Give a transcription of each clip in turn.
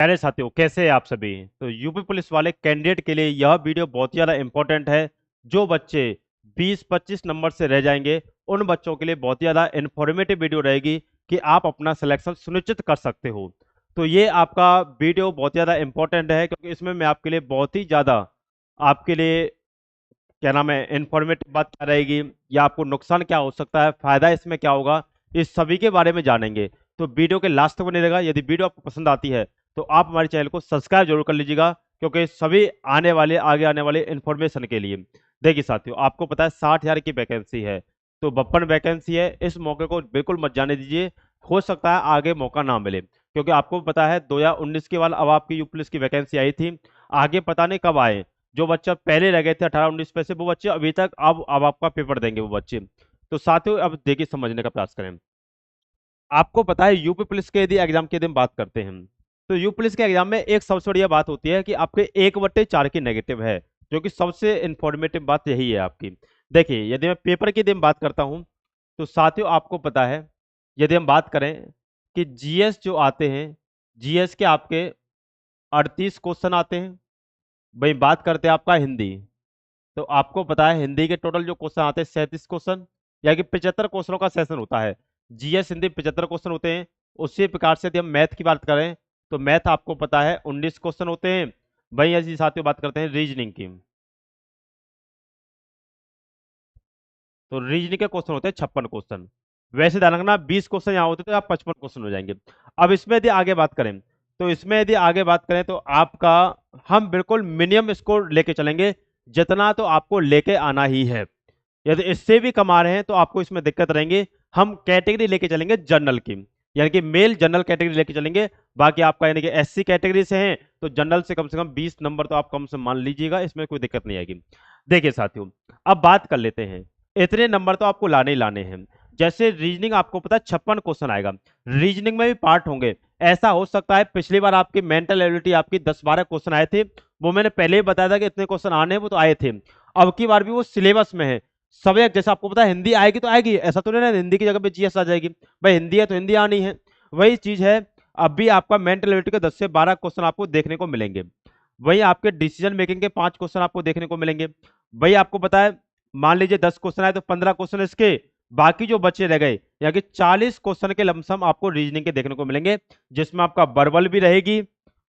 प्यारे साथियों, कैसे हैं आप सभी। तो यूपी पुलिस वाले कैंडिडेट के लिए यह वीडियो बहुत ही ज़्यादा इंपॉर्टेंट है। जो बच्चे 20-25 नंबर से रह जाएंगे, उन बच्चों के लिए बहुत ही ज़्यादा इंफॉर्मेटिव वीडियो रहेगी कि आप अपना सिलेक्शन सुनिश्चित कर सकते हो। तो ये आपका वीडियो बहुत ज़्यादा इंपॉर्टेंट है, क्योंकि इसमें मैं आपके लिए बहुत ही ज़्यादा आपके लिए क्या नाम है इंफॉर्मेटिव बात क्या रहेगी, या आपको नुकसान क्या हो सकता है, फायदा इसमें क्या होगा, इस सभी के बारे में जानेंगे। तो वीडियो के लास्ट तक बने रहेगा। यदि वीडियो आपको पसंद आती है तो आप हमारे चैनल को सब्सक्राइब जरूर कर लीजिएगा, क्योंकि सभी आगे आने वाले इन्फॉर्मेशन के लिए। देखिए साथियों, आपको पता है 60,000 की वैकेंसी है, तो बप्पन वैकेंसी है। इस मौके को बिल्कुल मत जाने दीजिए। हो सकता है आगे मौका ना मिले, क्योंकि आपको पता है 2019 के बाद अब आपकी यूपी पुलिस की वैकेंसी आई थी। आगे पता नहीं कब आए। जो बच्चा पहले रह गए थे 18-19 पे से, वो बच्चे अभी तक अब आपका पेपर देंगे वो बच्चे। तो साथियों, अब देखिए समझने का प्रयास करें। आपको पता है यूपी पुलिस के यदि एग्जाम की यदि हम बात करते हैं, तो यूपी पुलिस के एग्जाम में एक सबसे बढ़िया बात होती है कि आपके 1/4 की नेगेटिव है, जो कि सबसे इंफॉर्मेटिव बात यही है आपकी। देखिए, यदि मैं पेपर की यदि हम बात करता हूं, तो साथियों आपको पता है, यदि हम बात करें कि जीएस जो आते हैं, जीएस के आपके 38 क्वेश्चन आते हैं। भाई बात करते हैं आपका हिंदी, तो आपको पता है हिंदी के टोटल जो क्वेश्चन आते हैं 37 क्वेश्चन, या कि 75 क्वेश्चनों का सेशन होता है। जीएस हिंदी 75 क्वेश्चन होते हैं। उसी प्रकार से यदि हम मैथ की बात करें, तो मैथ आपको पता है 19 क्वेश्चन होते हैं। वहीं ऐसी साथियों बात करते हैं रीजनिंग की, तो रीजनिंग के क्वेश्चन होते हैं 56 क्वेश्चन। वैसे ध्यान रखना 20 क्वेश्चन यहाँ होते तो आप 55 क्वेश्चन हो जाएंगे। अब इसमें यदि आगे बात करें, तो आपका हम बिल्कुल मिनिमम स्कोर लेके चलेंगे, जितना तो आपको लेके आना ही है। यदि इससे भी कमा रहे हैं तो आपको इसमें दिक्कत रहेंगे। हम कैटेगरी लेके चलेंगे जनरल की, यानी कि मेल जनरल कैटेगरी लेके चलेंगे। बाकी आपका यानी कि एससी कैटेगरी से हैं, तो जनरल से कम 20 नंबर तो आप कम से मान लीजिएगा, इसमें कोई दिक्कत नहीं आएगी। देखिए साथियों, अब बात कर लेते हैं। इतने नंबर तो आपको लाने ही लाने हैं। जैसे रीजनिंग आपको पता है 56 क्वेश्चन आएगा। रीजनिंग में भी पार्ट होंगे। ऐसा हो सकता है पिछली बार आपकी मेंटल एबिलिटी आपकी 10-12 क्वेश्चन आए थे, वो मैंने पहले ही बताया था कि इतने क्वेश्चन आने हैं, वो तो आए थे। अब की बार भी वो सिलेबस में है। सब्जेक्ट जैसे आपको पता है हिंदी आएगी तो आएगी, ऐसा तो नहीं ना हिंदी की जगह पे जीएस आ जाएगी। भाई हिंदी है तो हिंदी आनी है, वही चीज है। अब भी आपका मेंटल एबिलिटी के 10 से 12 क्वेश्चन आपको देखने को मिलेंगे। वही आपके डिसीजन मेकिंग के 5 क्वेश्चन आपको देखने को मिलेंगे। वही आपको पता है, मान लीजिए 10 क्वेश्चन आए तो 15 क्वेश्चन इसके, बाकी जो बचे रह गए यानी कि 40 क्वेश्चन के लमसम आपको रीजनिंग के देखने को मिलेंगे, जिसमें आपका वर्बल भी रहेगी,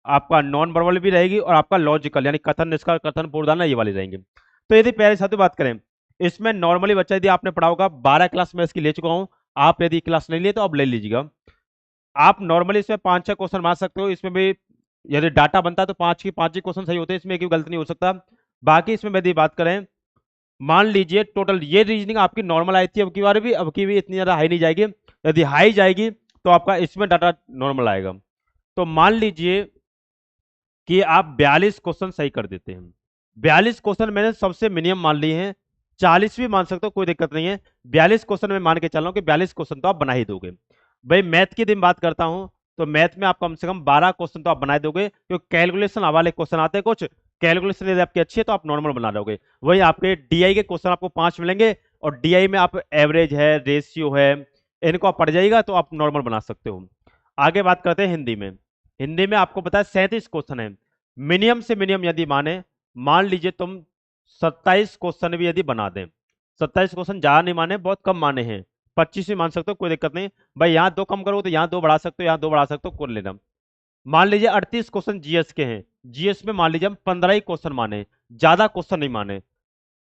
आपका नॉन वर्बल भी रहेगी, और आपका लॉजिकल यानी कथन निष्कर्ष कथन पूर्वधारणा ये वाली रहेंगी। तो यदि प्यारे साथियों बात करें, इसमें नॉर्मली बच्चा यदि आपने पढ़ा होगा, 12 क्लास में इसकी ले चुका हूं। आप यदि क्लास नहीं लिए तो अब ले लीजिएगा। आप नॉर्मली इसमें 5-6 क्वेश्चन मार सकते हो। इसमें भी यदि डाटा बनता है तो 5 की 5 ही क्वेश्चन सही होते हैं, इसमें एक भी गलती नहीं हो सकता। बाकी इसमें यदि बात करें, मान लीजिए टोटल ये रीजनिंग आपकी नॉर्मल आई थी, अब की भी इतनी ज्यादा हाई नहीं जाएगी। यदि हाई जाएगी तो आपका इसमें डाटा नॉर्मल आएगा। तो मान लीजिए कि आप 42 क्वेश्चन सही कर देते हैं। 42 क्वेश्चन मैंने सबसे मिनिमम मान लिए हैं। 40 भी मान सकते हो, कोई दिक्कत नहीं है। 42 क्वेश्चन में मान के चल रहा हूं कि 42 क्वेश्चन तो आप बना ही दोगे। भाई मैथ की दिन बात करता हूं, तो मैथ में आप कम से कम 12 क्वेश्चन तो आप बना दोगे, क्योंकि कैलकुलेशन वाले क्वेश्चन आते हैं कुछ। कैलकुलेशन यदि आपकी अच्छी है तो आप नॉर्मल बना दोगे। वही आपके डीआई के क्वेश्चन आपको 5 मिलेंगे, और डीआई में आप एवरेज है, रेशियो है, इनको आप पढ़ जाइएगा तो आप नॉर्मल बना सकते हो। आगे बात करते हैं हिंदी में। हिंदी में आपको पता है 37 क्वेश्चन है। मिनिमम से मिनिमम यदि माने, मान लीजिए तुम 27 क्वेश्चन भी यदि बना दें। 27 क्वेश्चन ज्यादा नहीं माने, बहुत कम माने हैं। 25 भी मान सकते हो, कोई दिक्कत नहीं। भाई यहाँ दो कम करो तो यहाँ दो बढ़ा सकते हो, यहाँ दो बढ़ा सकते हो, कर लेना। मान लीजिए 38 क्वेश्चन जीएस के हैं। जीएस में मान लीजिए हम 15 ही क्वेश्चन माने, ज्यादा क्वेश्चन नहीं माने।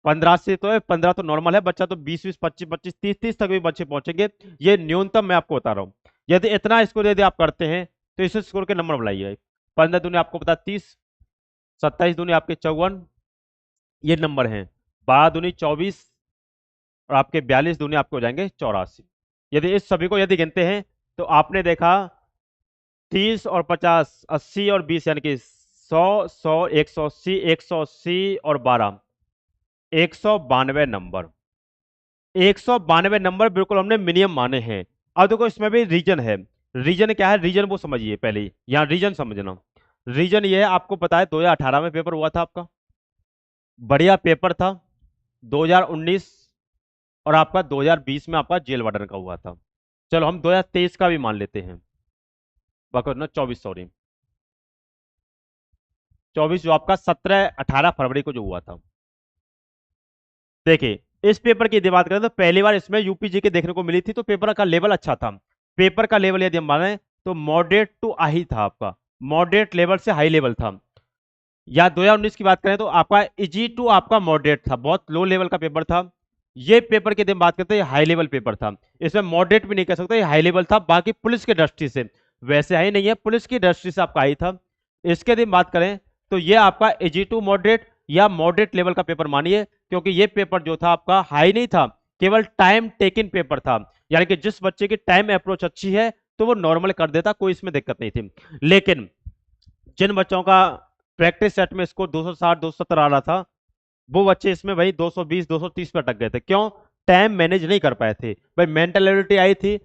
15 से तो है, 15 तो नॉर्मल है, बच्चा तो 20-20, 25-25, 30-30 तक भी बच्चे पहुंचेंगे। ये न्यूनतम मैं आपको बता रहा हूँ। यदि इतना स्कोर यदि आप करते हैं, तो इस स्कोर के नंबर बढ़ाइए। 15 दूनी आपको पता 30, 27 दूनी आपके 54, ये नंबर हैं। 12 दूनी 24, और आपके 42 दूनी आपके हो जाएंगे 84। यदि इस सभी को यदि गिनते हैं, तो आपने देखा 30 और 50, 80 और 20, यानी कि 100, 100, 180, 180 और 12, 192 नंबर। 192 नंबर बिल्कुल हमने मिनिमम माने हैं। अब देखो इसमें भी रीजन है। रीजन क्या है, रीजन वो समझिए पहले ही। यहाँ रीजन समझना। रीजन ये है, आपको पता है 2018 में पेपर हुआ था आपका, बढ़िया पेपर था। 2019 और आपका 2020 में आपका जेल वार्डन का हुआ था। चलो हम 2023 का भी मान लेते हैं, बकर ना 24, सॉरी। 2024 जो आपका 17-18 फरवरी को जो हुआ था। देखिए, इस पेपर की यदि बात करें तो पहली बार इसमें यूपीजी के देखने को मिली थी, तो पेपर का लेवल अच्छा था। पेपर का लेवल यदि हम माने तो मॉडरेट टू हाई था आपका, मॉडरेट लेवल से हाई लेवल था। या 2019 की बात करें तो आपका इजी टू आपका मॉडरेट था, बहुत लो लेवल का पेपर था। ये पेपर की यदि हम बात करते हैं हाई लेवल पेपर था, इसमें मॉडरेट भी नहीं कह सकते, हाई लेवल था। बाकी पुलिस की दृष्टि से वैसे हाई नहीं है, पुलिस की दृष्टि से आपका हाई था। इसके यदि बात करें तो ये आपका इजी टू मॉडरेट या मॉडरेट लेवल का पेपर मानिए, क्योंकि ये पेपर जो था आपका हाई नहीं था, केवल टाइम टेकिंग पेपर था। यानी कि जिस बच्चे की टाइम अप्रोच अच्छी है तो वो नॉर्मल कर देता, कोई इसमें दिक्कत नहीं थी। लेकिन जिन बच्चों का प्रैक्टिस सेट में स्कोर 260 270 आ रहा था, वो बच्चे इसमें भाई 220 230 पर अटक गए थे। क्यों? टाइम मैनेज नहीं कर पाए थे भाई। मेंटलिटी आई थी,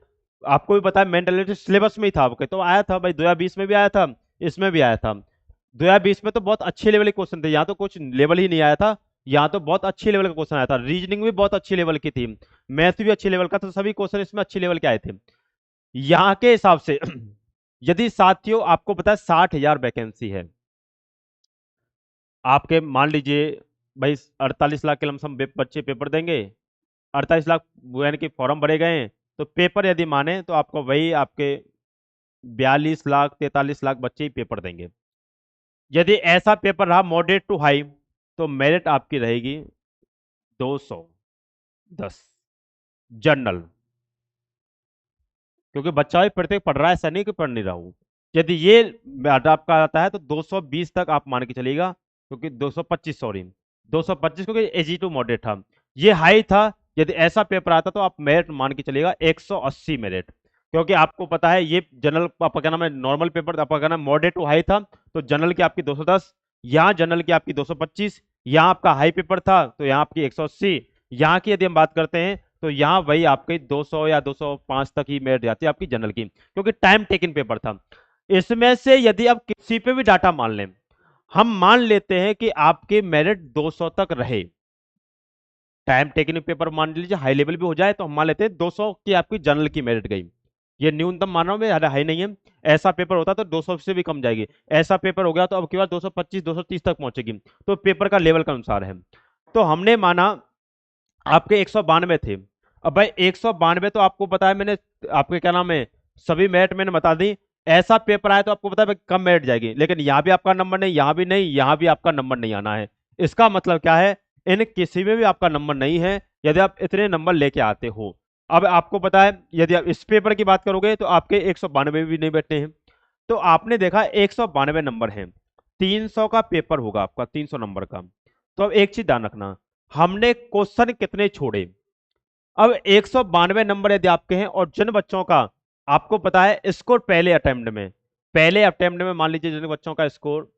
आपको भी पता है मेंटलिटी सिलेबस में ही था आपके, तो आया था भाई 2020 में भी आया था, इसमें भी आया था। 2020 में तो बहुत अच्छे लेवल के क्वेश्चन थे, यहाँ तो कुछ लेवल ही नहीं आया था। यहाँ तो बहुत अच्छी लेवल का क्वेश्चन आया था, रीजनिंग भी बहुत अच्छी लेवल की थी, मैथ भी अच्छी लेवल का था, सभी क्वेश्चन इसमें अच्छी लेवल के आए थे। यहाँ के हिसाब से यदि साथियों आपको पता है 60,000 वैकेंसी है आपके, मान लीजिए भाई 48 लाख के लमसम बच्चे पेपर देंगे, 48 लाख यानी कि फॉर्म भरे गए हैं, तो पेपर यदि माने तो आपको वही आपके 42 लाख 43 लाख बच्चे ही पेपर देंगे। यदि ऐसा पेपर रहा मॉडरेट टू हाई, तो मेरिट आपकी रहेगी 210 जनरल, क्योंकि बच्चा भी प्रत्येक पढ़ रहा है, ऐसा नहीं कि पढ़ नहीं रहा हूं। यदि ये आपका आता है तो 220 तक आप मान के चलिएगा, क्योंकि 225 सॉरी 225, क्योंकि एजी टू मॉडरेट था, ये हाई था। यदि ऐसा पेपर आता तो आप मेरिट मान के चलिएगा 180 मेरिट, क्योंकि आपको पता है ये जनरल आपका क्या नाम है, नॉर्मल पेपर आपका क्या नाम मॉडरेट टू हाई था, तो जनरल की आपकी 210, यहाँ जनरल की आपकी 225, यहाँ आपका हाई पेपर था तो यहाँ आपकी 180, यहाँ की यदि हम बात करते हैं तो यहाँ वही आपके 200 या 205 तक ही मेरिट जाती है आपकी जनरल की, क्योंकि टाइम टेकिंग पेपर था। इसमें से यदि आप किसी पे भी डाटा मान लें, हम मान लेते हैं कि आपके मेरिट 200 तक रहे, टाइम टेकिंग पेपर मान लीजिए हाई लेवल भी हो जाए, तो हम मान लेते हैं 200 की आपकी जनरल की मेरिट गई। ये न्यूनतम मान रहा हूं मैं, हाई नहीं है। ऐसा पेपर होता तो 200 से भी कम जाएगी, ऐसा पेपर हो गया तो अब की बार 225 230 तक पहुंचेगी, तो पेपर का लेवल के अनुसार है। तो हमने माना आपके 192 थे। अब भाई 192 तो आपको पता है, मैंने आपके क्या नाम है सभी मेरिट मैंने बता दी। ऐसा पेपर आया तो आपको पता है भाई कम मेरिट जाएगी, लेकिन यहाँ भी आपका नंबर नहीं, यहाँ भी नहीं, यहाँ भी आपका नंबर नहीं आना है। इसका मतलब क्या है, इन किसी में भी आपका नंबर नहीं है यदि आप इतने नंबर लेके आते हो। अब आपको पता है यदि आप इस पेपर की बात करोगे तो आपके 192 भी नहीं बैठे हैं। तो आपने देखा 192 नंबर हैं, 300 का पेपर होगा आपका, 300 नंबर का। तो अब एक चीज ध्यान रखना, हमने क्वेश्चन कितने छोड़े। अब 192 नंबर यदि आपके हैं और जिन बच्चों का आपको पता है स्कोर पहले अटेम्प्ट में मान लीजिए जिन बच्चों का स्कोर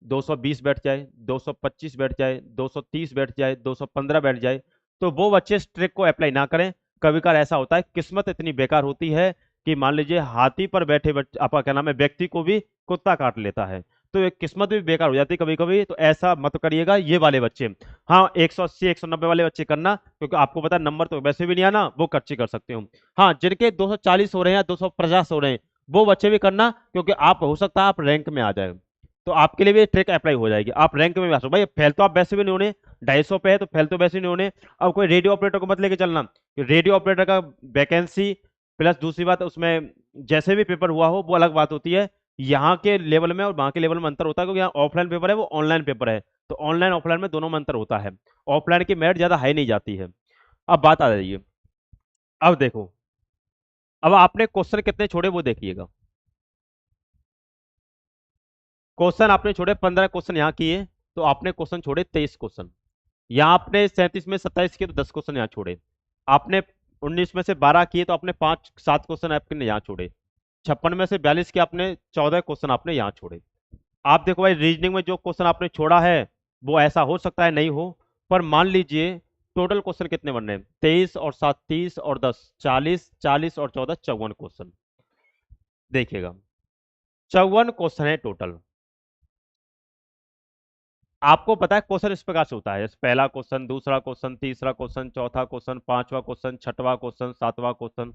220 बैठ जाए, 225 बैठ जाए, 230 बैठ जाए, 215 बैठ जाए, तो वो बच्चे इस ट्रिक को अप्लाई ना करें। कभी कभार ऐसा होता है किस्मत इतनी बेकार होती है कि मान लीजिए हाथी पर बैठे आपका क्या नाम है व्यक्ति को भी कुत्ता काट लेता है, तो ये किस्मत भी बेकार हो जाती है कभी कभी। तो ऐसा मत करिएगा ये वाले बच्चे। हाँ 180 190 वाले बच्चे करना, क्योंकि आपको पता है नंबर तो वैसे भी नहीं आना, वो कच्चे कर सकते हो। हाँ जिनके 240 हो रहे हैं, 250 हो रहे हैं, वो बच्चे भी करना, क्योंकि आप हो सकता है आप रैंक में आ जाए, तो आपके लिए भी ट्रिक अप्लाई हो जाएगी, आप रैंक में भी आ सकते हो। भाई फेल तो आप वैसे भी नहीं होने, 250 पे है तो फेल तो वैसे नहीं होने। अब कोई रेडियो ऑपरेटर को मत लेके चलना, रेडियो ऑपरेटर का वैकेंसी प्लस दूसरी बात उसमें जैसे भी पेपर हुआ हो वो अलग बात होती है। यहाँ के लेवल में और वहाँ के लेवल में अंतर होता है, क्योंकि यहाँ ऑफलाइन पेपर है वो ऑनलाइन पेपर है, तो ऑनलाइन ऑफलाइन में दोनों में अंतर होता है। ऑफलाइन की मेरिट ज्यादा हाई नहीं जाती है। अब बात आ जाइए, अब देखो, अब आपने क्वेश्चन कितने छोड़े वो देखिएगा। क्वेश्चन आपने छोड़े 15 क्वेश्चन यहाँ किए, तो आपने क्वेश्चन छोड़े 23 क्वेश्चन। यहाँ आपने 37 में 27 किए तो 10 क्वेश्चन यहाँ छोड़े। आपने 19 में से 12 किए तो आपने 5-7 क्वेश्चन आपने यहाँ छोड़े। 56 में से 42 के आपने 14 क्वेश्चन आपने यहाँ छोड़े। आप देखो भाई रीजनिंग में जो क्वेश्चन आपने छोड़ा है वो ऐसा हो सकता है नहीं हो, पर मान लीजिए टोटल क्वेश्चन कितने बन रहे हैं, 23 और 7 30 और 10 40, 40 और 14 54 क्वेश्चन। देखिएगा 54 क्वेश्चन है टोटल। आपको पता है क्वेश्चन इस प्रकार से होता है, जैसे पहला क्वेश्चन, दूसरा क्वेश्चन, तीसरा क्वेश्चन, चौथा क्वेश्चन, पांचवा क्वेश्चन, छठवां क्वेश्चन, सातवां क्वेश्चन।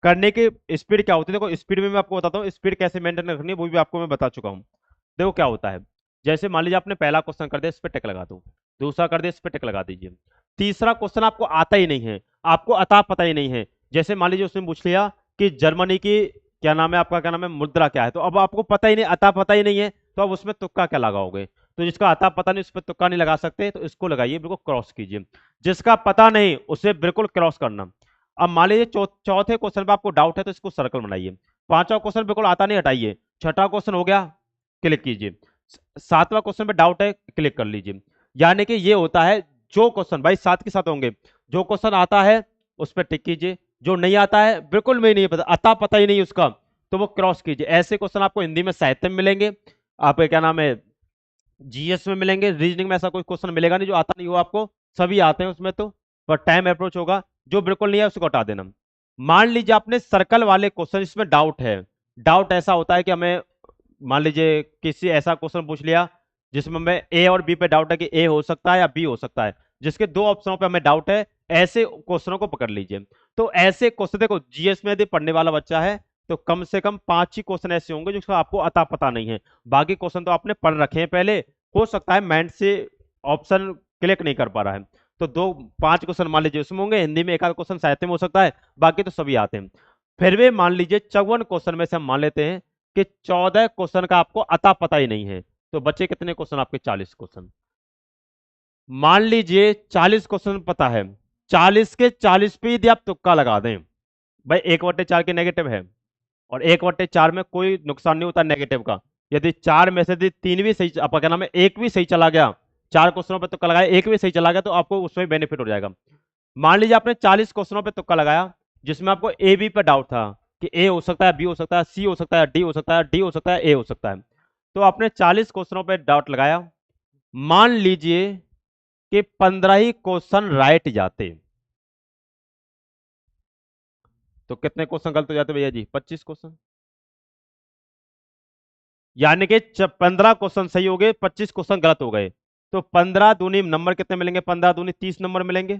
करने की स्पीड क्या होती है, देखो स्पीड में मैं आपको बताता हूँ, स्पीड कैसे मेंटेन रखनी है वो भी आपको मैं बता चुका हूँ। देखो क्या होता है, जैसे मान लीजिए आपने पहला क्वेश्चन कर दिया, इस पे टिक लगा दो, दूसरा कर दिया, इस पे टिक लगा दीजिए, तीसरा क्वेश्चन आपको आता ही नहीं है, आपको अता पता ही नहीं है। जैसे मान लीजिए उसने पूछ लिया कि जर्मनी की क्या नाम है, आपका क्या नाम है, मुद्रा क्या है, तो अब आपको पता ही नहीं, अता पता ही नहीं है, तो अब उसमें तुक्का क्या लगाओगे? तो जिसका अता पता नहीं उस पर तुक्का नहीं लगा सकते, तो इसको लगाइए, बिल्कुल क्रॉस कीजिए। जिसका पता नहीं उसे बिल्कुल क्रॉस करना। अब मान लीजिए चौथे क्वेश्चन पे आपको डाउट है, तो इसको सर्कल बनाइए। पांचवा क्वेश्चन बिल्कुल आता नहीं, हटाइए। छठा क्वेश्चन हो गया, क्लिक कीजिए। सातवां क्वेश्चन पे डाउट है, क्लिक कर लीजिए। यानी कि ये होता है, जो क्वेश्चन भाई साथ के साथ होंगे, जो क्वेश्चन आता है उस पर टिक कीजिए, जो नहीं आता है बिल्कुल में नहीं पता, अता पता ही नहीं उसका, तो वो क्रॉस कीजिए। ऐसे क्वेश्चन आपको हिंदी में साहित्य में मिलेंगे, आपके क्या नाम है, जीएस में मिलेंगे, रीजनिंग में ऐसा कोई क्वेश्चन मिलेगा नहीं जो आता नहीं हो आपको, सभी आते हैं उसमें तो, पर टाइम अप्रोच होगा, जो बिल्कुल नहीं है उसको हटा देना। मान लीजिए आपने सर्कल वाले क्वेश्चन, इसमें डाउट है, डाउट ऐसा होता है कि हमें मान लीजिए किसी ऐसा क्वेश्चन पूछ लिया जिसमें हमें ए और बी पे डाउट है कि ए हो सकता है या बी हो सकता है, जिसके दो ऑप्शनों पे हमें डाउट है, ऐसे क्वेश्चनों को पकड़ लीजिए। तो ऐसे क्वेश्चन देखो, जीएस में यदि पढ़ने वाला बच्चा है तो कम से कम 5 ही क्वेश्चन ऐसे होंगे जिसका आपको अता पता नहीं है, बाकी क्वेश्चन तो आपने पढ़ रखे हैं पहले, हो सकता है माइंड से ऑप्शन क्लिक नहीं कर पा रहा है, तो दो 5 क्वेश्चन मान लीजिए उसमें होंगे, हिंदी में एक आध क्वेश्चन साहित्य में हो सकता है, बाकी तो सभी आते हैं। फिर भी मान लीजिए 54 क्वेश्चन में से हम मान लेते हैं कि 14 क्वेश्चन का आपको अता पता ही नहीं है, तो बचे कितने क्वेश्चन आपके? 40 क्वेश्चन। मान लीजिए 40 क्वेश्चन पता है, 40 के 40 पे यदि आप तुक्का लगा दें, भाई 1/4 के नेगेटिव है, और 1/4 में कोई नुकसान नहीं होता नेगेटिव का, यदि 4 में से यदि 3 भी सही, आपका क्या नाम है, एक भी सही चला गया, 4 क्वेश्चनों पे तुक्का लगाया, एक भी सही चला गया, तो आपको उसमें बेनिफिट हो जाएगा। मान लीजिए आपने 40 क्वेश्चनों पे तुक्का लगाया, जिसमें आपको ए बी पे डाउट था कि ए हो सकता है, बी हो सकता है, सी हो सकता है, डी हो सकता है, डी हो सकता है, ए हो सकता है, तो आपने 40 क्वेश्चनों पे डाउट लगाया। मान लीजिए कि 15 ही क्वेश्चन राइट जाते, तो कितने क्वेश्चन गलत हो जाते भैया जी? 25 क्वेश्चन। यानी कि 15 क्वेश्चन सही हो गए, 25 क्वेश्चन गलत हो गए, तो 15 दूनी नंबर कितने मिलेंगे? 15 दूनी 30 नंबर मिलेंगे।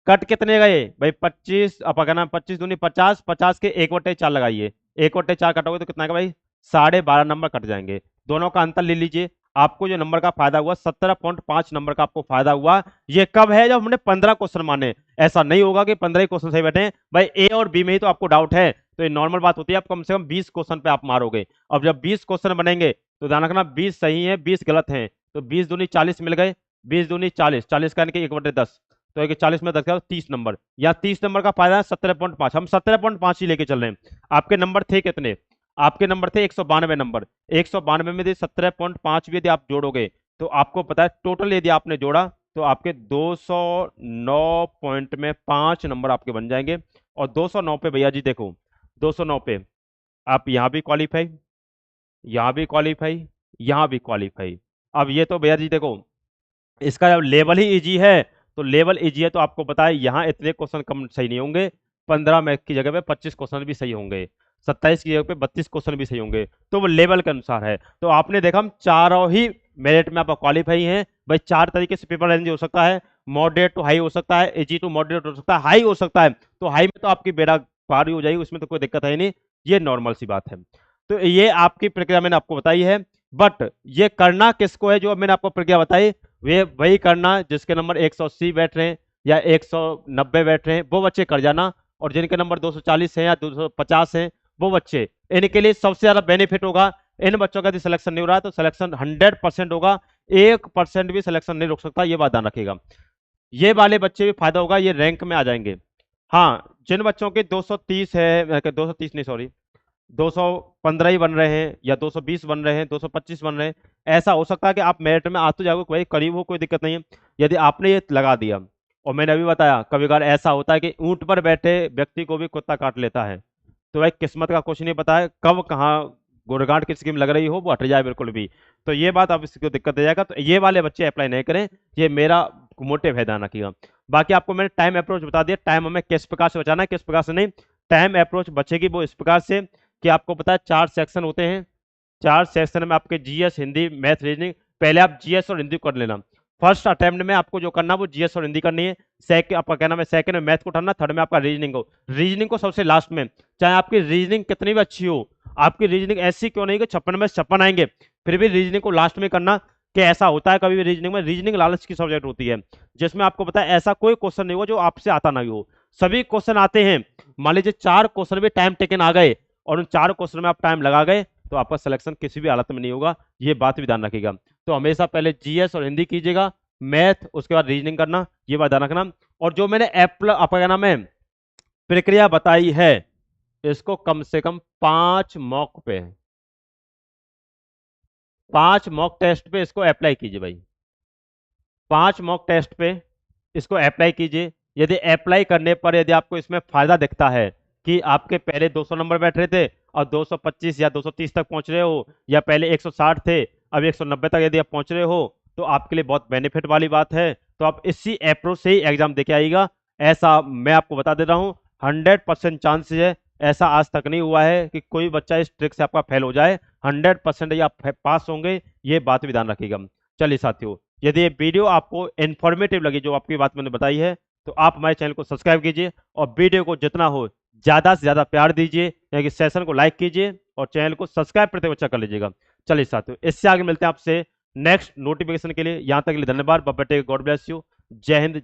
कट कितने गए भाई? 25, अब अगर ना 25 दूनी 50, 50 के 1/4 लगाइए, 1/4 कटोगे तो कितना आएगा भाई? 12.5 नंबर कट जाएंगे। दोनों का अंतर ले लीजिए, आपको जो नंबर का फायदा हुआ 17.5 नंबर का आपको फायदा हुआ। ये कब है? जब हमने 15 क्वेश्चन माने। ऐसा नहीं होगा कि 15 ही क्वेश्चन सही बैठे हैं भाई, ए और बी में ही तो आपको डाउट है, तो ये नॉर्मल बात होती है, आप कम से कम 20 क्वेश्चन पे आप मारोगे। अब जब 20 क्वेश्चन बनेंगे तो ध्यान रखना 20 सही है, 20 गलत है, तो 20 दूनी 40 मिल गए, 20 दूनी 40, 40 का यानी कि 1/10, तो 40 में 10 का 30 नंबर, या 30 नंबर का फायदा है 17.5, हम 17.5 ही लेके चल रहे हैं। आपके नंबर थे कितने? आपके नंबर थे 192 नंबर, 192 में 17.5 भी यदि आप जोड़ोगे तो आपको पता है टोटल यदि आपने जोड़ा तो आपके 209 पॉइंट में 5 नंबर आपके बन जाएंगे। और 209 पे भैया जी देखो, 209 पे आप यहाँ भी क्वालिफाई, यहाँ भी क्वालिफाई, यहाँ भी क्वालिफाई। अब ये तो भैया जी देखो, इसका जब लेवल ही इजी है, तो लेवल इजी है तो आपको पता है यहाँ इतने क्वेश्चन कम सही नहीं होंगे, 15 में की जगह पे 25 क्वेश्चन भी सही होंगे, 27 की जगह पे 32 क्वेश्चन भी सही होंगे, तो वो लेवल के अनुसार है। तो आपने देखा हम चारों ही मेरिट में आप क्वालिफाई हैं भाई। 4 तरीके से पेपर रेंज हो सकता है, मॉडरेट टू हाई हो सकता है, इजी टू मॉडरेट हो सकता है, हाई हो सकता है, तो हाई में तो आपकी बेड़ा पार ही हो जाएगी, उसमें तो कोई दिक्कत है ही नहीं, ये नॉर्मल सी बात है। तो ये आपकी प्रक्रिया मैंने आपको बताई है, बट ये करना किसको है? जो मैंने आपको प्रक्रिया बताई वे वही करना जिसके नंबर 180 बैठ रहे हैं या 190 बैठ रहे हैं, वो बच्चे कर जाना, और जिनके नंबर 240 हैं या 250 हैं वो बच्चे, इनके लिए सबसे ज्यादा बेनिफिट होगा। इन बच्चों का यदि सिलेक्शन नहीं हो रहा है तो सिलेक्शन 100% होगा, 1% भी सिलेक्शन नहीं रुक सकता, ये बात ध्यान रखिएगा। ये वाले बच्चे भी फायदा होगा, ये रैंक में आ जाएंगे। हाँ, जिन बच्चों के 230 है, 230 नहीं सॉरी, 215 ही बन रहे हैं या 220 बन रहे हैं, 225 बन रहे हैं, ऐसा हो सकता है कि आप मेरिट में आ तो जाओगे, कोई करीब हो, कोई दिक्कत नहीं है। यदि आपने ये लगा दिया, और मैंने अभी बताया कभी कभार ऐसा होता है कि ऊंट पर बैठे व्यक्ति को भी कुत्ता काट लेता है, तो भाई किस्मत का कुछ नहीं पता है कब कहाँ गुड़गांठ की स्कीम लग रही हो, वो हट जाए बिल्कुल भी, तो ये बात अब इसको दिक्कत हो जाएगा, तो ये वाले बच्चे अप्लाई नहीं करें, ये मेरा मोटिव है, ध्यान रखिएगा। बाकी आपको मैंने टाइम अप्रोच बता दिया, टाइम हमें किस प्रकार से बचाना है, किस प्रकार से नहीं। टाइम अप्रोच बचेगी वो इस प्रकार से कि आपको पता है 4 सेक्शन होते हैं, 4 सेक्शन में आपके जीएस, हिंदी, मैथ, रीजनिंग, पहले आप जीएस और हिंदी कर लेना। फर्स्ट अटेम्प्ट में आपको जो करना वो जीएस और हिंदी करनी है, सेकंड आपका कहना है सेकंड में मैथ को उठाना, थर्ड में आपका रीजनिंग को, रीजनिंग को सबसे लास्ट में। चाहे आपकी रीजनिंग कितनी भी अच्छी हो, आपकी रीजनिंग ऐसी क्यों नहीं कि 56 में 56 आएंगे, फिर भी रीजनिंग को लास्ट में करना, कि ऐसा होता है कभी भी रीजनिंग में, रीजनिंग लालच की सब्जेक्ट होती है, जिसमें आपको पता है ऐसा कोई क्वेश्चन नहीं हुआ जो आपसे आता नहीं हो, सभी क्वेश्चन आते हैं। मान लीजिए 4 क्वेश्चन में टाइम टेकन आ गए और उन 4 क्वेश्चन में आप टाइम लगा गए, तो आपका सिलेक्शन किसी भी हालत में नहीं होगा, ये बात भी ध्यान रखिएगा। तो हमेशा पहले जीएस और हिंदी कीजिएगा, मैथ, उसके बाद रीजनिंग करना, ये बात ध्यान रखना। और जो मैंने आपका क्या नाम है प्रक्रिया बताई है, इसको कम से कम 5 मॉक पे, 5 मॉक टेस्ट पे इसको अप्लाई कीजिए भाई, 5 मॉक टेस्ट पे इसको अप्लाई कीजिए। यदि अप्लाई करने पर यदि आपको इसमें फायदा दिखता है कि आपके पहले 200 नंबर बैठ रहे थे और 225 या 230 तक पहुंच रहे हो, या पहले 160 थे अब 190 तक यदि आप पहुंच रहे हो, तो आपके लिए बहुत बेनिफिट वाली बात है। तो आप इसी अप्रोच से ही एग्जाम देके आइएगा, ऐसा मैं आपको बता दे रहा हूँ। 100% चांसेस है, ऐसा आज तक नहीं हुआ है कि कोई बच्चा इस ट्रिक से आपका फेल हो जाए, 100% ही आप पास होंगे, ये बात भी ध्यान रखिएगा। चलिए साथियों, यदि ये वीडियो आपको इन्फॉर्मेटिव लगी, जो आपकी बात मैंने बताई है, तो आप हमारे चैनल को सब्सक्राइब कीजिए और वीडियो को जितना हो ज़्यादा से ज़्यादा प्यार दीजिए, यानी कि सेशन को लाइक कीजिए और चैनल को सब्सक्राइब करते हुए अच्छा कर लीजिएगा। चलिए साथियों, इससे आगे मिलते हैं आपसे नेक्स्ट नोटिफिकेशन के लिए। यहाँ तक के लिए धन्यवाद। Bye bye, take, God bless you. जय हिंद, जय